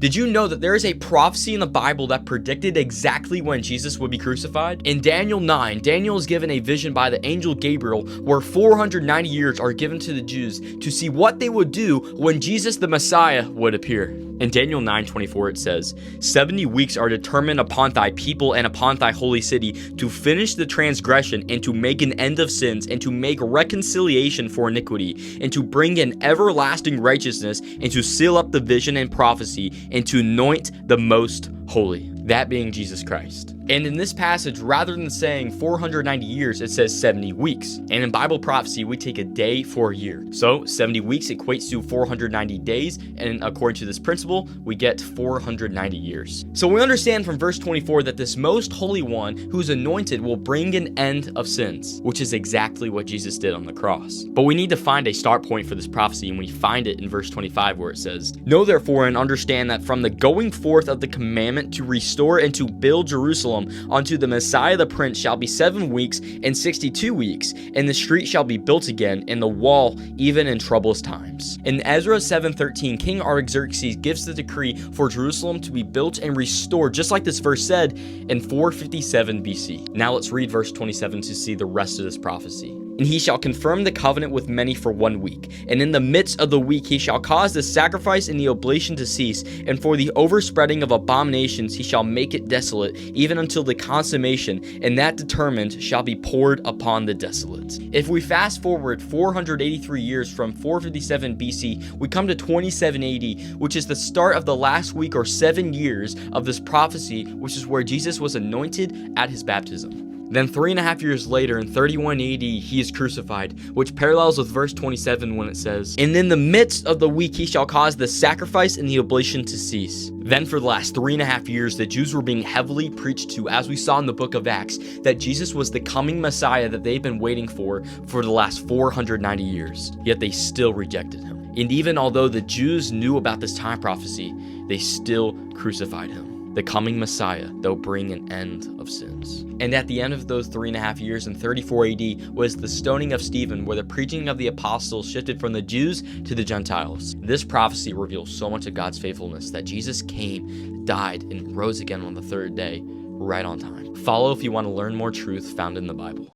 Did you know that there is a prophecy in the Bible that predicted exactly when Jesus would be crucified? In Daniel 9, Daniel is given a vision by the angel Gabriel where 490 years are given to the Jews to see what they would do when Jesus the Messiah would appear. In Daniel 9:24 it says, 70 weeks are determined upon thy people and upon thy holy city to finish the transgression and to make an end of sins and to make reconciliation for iniquity and to bring in everlasting righteousness and to seal up the vision and prophecy and to anoint the most holy, that being Jesus Christ. And in this passage, rather than saying 490 years, it says 70 weeks. And in Bible prophecy, we take a day for a year. So 70 weeks equates to 490 days. And according to this principle, we get 490 years. So we understand from verse 24 that this most holy one who's anointed will bring an end of sins, which is exactly what Jesus did on the cross. But we need to find a start point for this prophecy, and we find it in verse 25 where it says, know therefore and understand that from the going forth of the commandment to restore and to build Jerusalem unto the Messiah the Prince shall be 7 weeks and 62 weeks, and the street shall be built again, and the wall even in troublous times. In Ezra 7:13, King Artaxerxes gives the decree for Jerusalem to be built and restored, just like this verse said, in 457 BC. Now let's read verse 27 to see the rest of this prophecy. And he shall confirm the covenant with many for 1 week. And in the midst of the week he shall cause the sacrifice and the oblation to cease. And for the overspreading of abominations he shall make it desolate, even until the consummation, and that determined shall be poured upon the desolate. If we fast forward 483 years from 457 BC, we come to 27 AD, which is the start of the last week or 7 years of this prophecy, which is where Jesus was anointed at his baptism. Then 3.5 years later, in 31 AD, he is crucified, which parallels with verse 27 when it says, and in the midst of the week he shall cause the sacrifice and the oblation to cease. Then for the last 3.5 years, the Jews were being heavily preached to, as we saw in the book of Acts, that Jesus was the coming Messiah that they've been waiting for the last 490 years. Yet they still rejected him. And even although the Jews knew about this time prophecy, they still crucified him. The coming Messiah, they'll bring an end of sins. And at the end of those 3.5 years in 34 AD was the stoning of Stephen, where the preaching of the apostles shifted from the Jews to the Gentiles. This prophecy reveals so much of God's faithfulness that Jesus came, died, and rose again on the third day, right on time. Follow if you want to learn more truth found in the Bible.